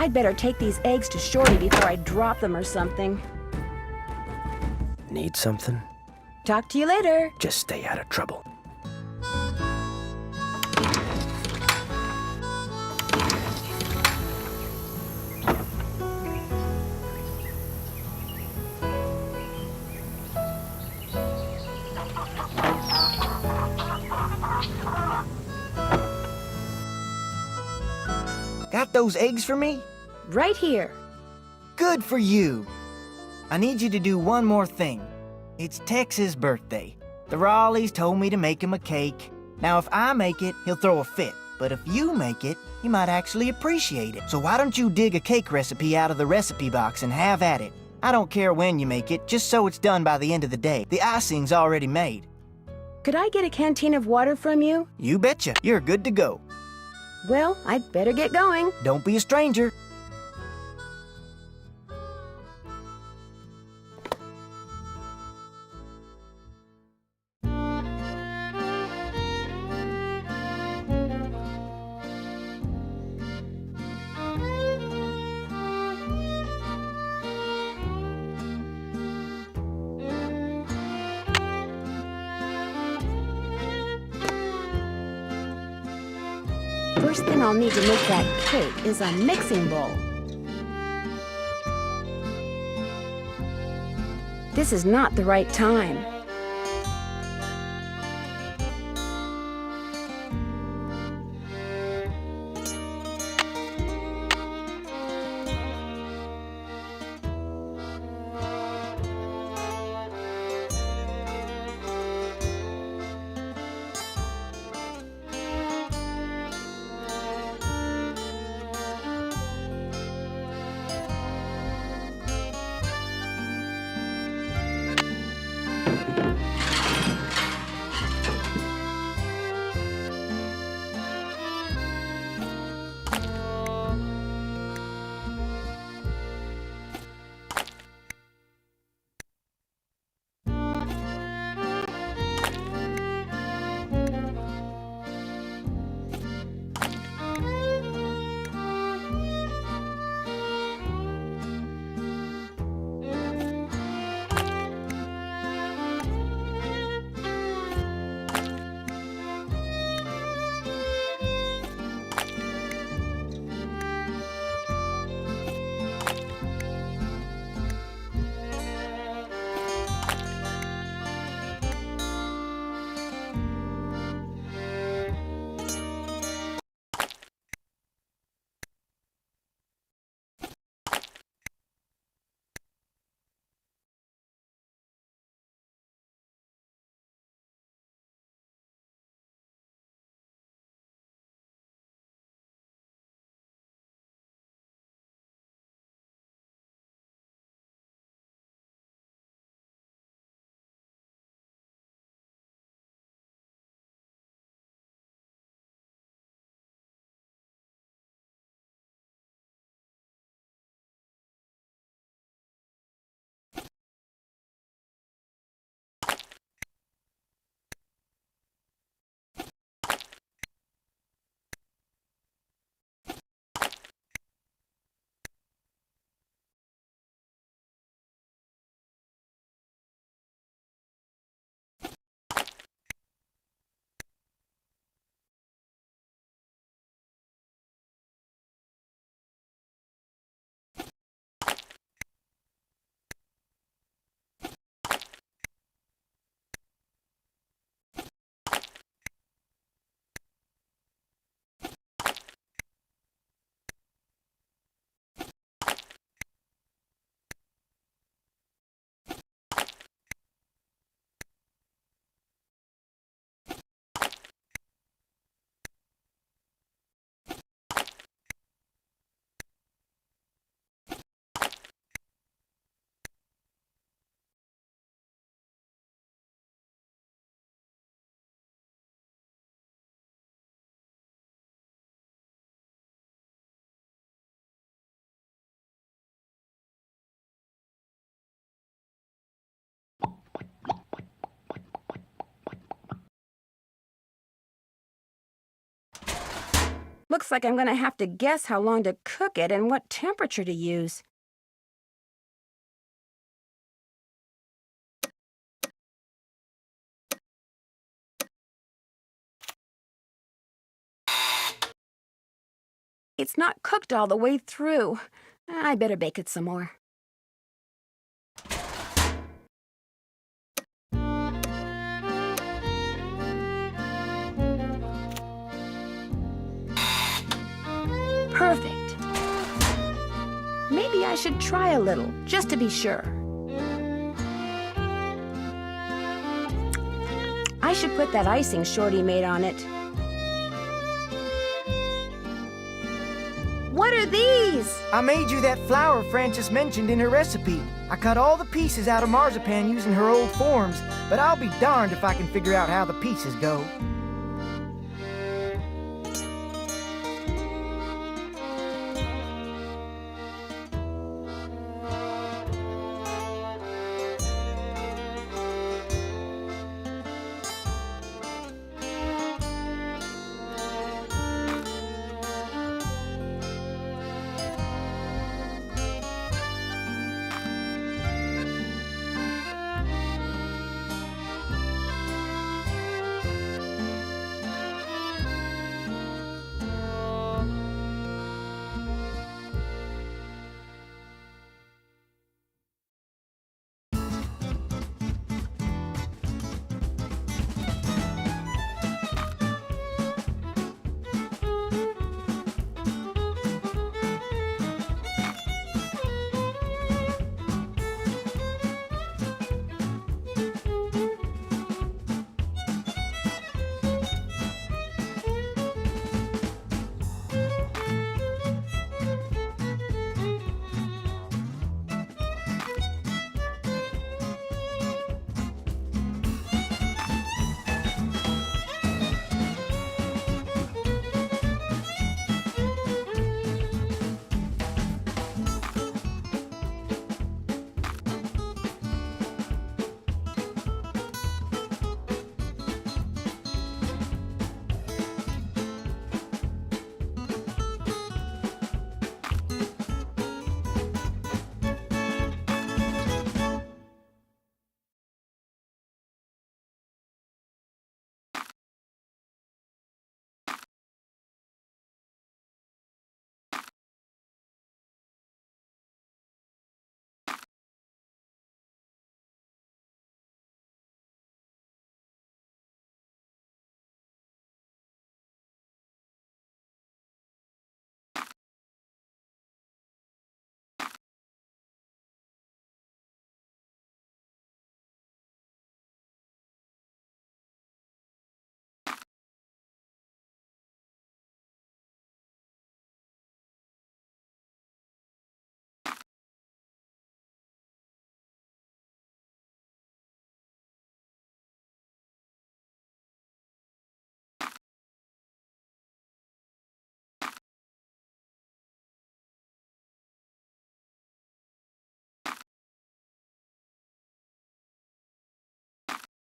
I'd better take these eggs to Shorty before I drop them or something. Need something? Talk to you later. Just stay out of trouble. Got those eggs for me? Right here. Good for you. I need you to do one more thing. It's Tex's birthday. The Raleighs told me to make him a cake. Now, if I make it, he'll throw a fit. But if you make it, he might actually appreciate it. So why don't you dig a cake recipe out of the recipe box and have at it? I don't care when you make it, just so it's done by the end of the day. The icing's already made. Could I get a canteen of water from you? You betcha. You're good to go. Well, I'd better get going. Don't be a stranger. First thing I'll need to make that cake is a mixing bowl. this is not the right time. Looks like I'm gonna have to guess how long to cook it and what temperature to use. It's not cooked all the way through. I better bake it some more. Perfect. Maybe I should try a little, just to be sure. I should put that icing Shorty made on it. What are these? I made you that flour Frances mentioned in her recipe. I cut all the pieces out of marzipan using her old forms, but I'll be darned if I can figure out how the pieces go.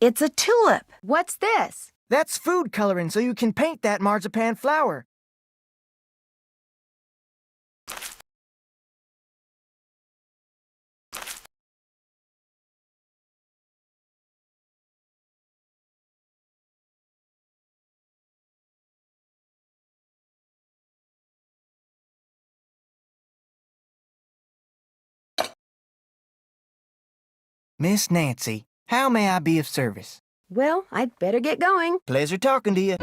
It's a tulip. What's this? That's food coloring so you can paint that marzipan flower. Miss Nancy, how may I be of service? Well, I'd better get going. Pleasure talking to you.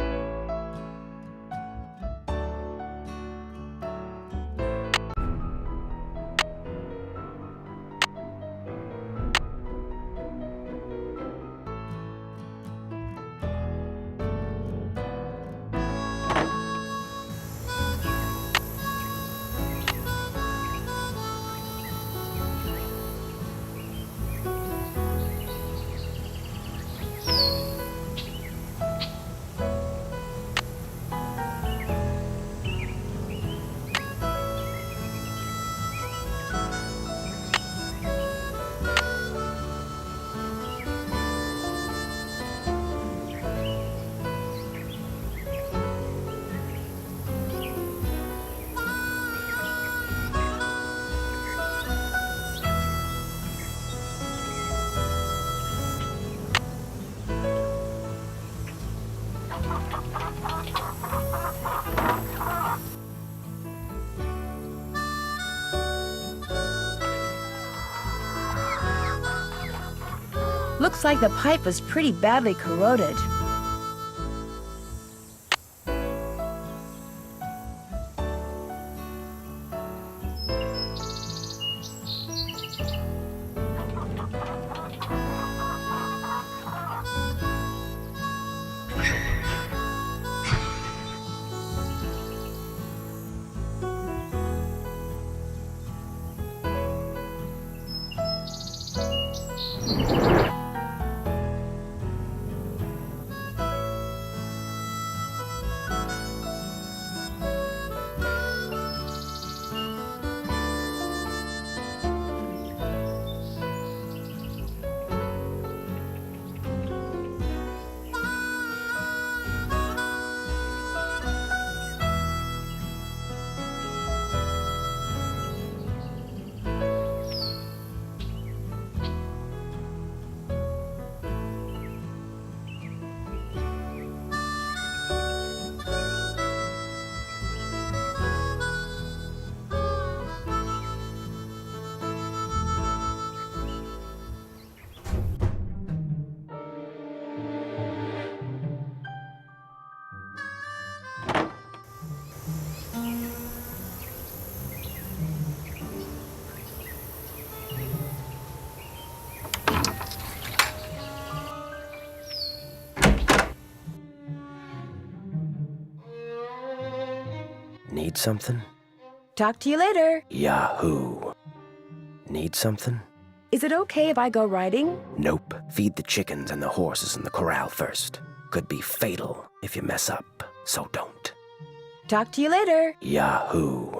Looks like the pipe was pretty badly corroded. Need something? Talk to you later. Yahoo! Need something? Is it okay if I go riding? Nope. Feed the chickens and the horses in the corral first. Could be fatal if you mess up, so don't. Talk to you later. Yahoo!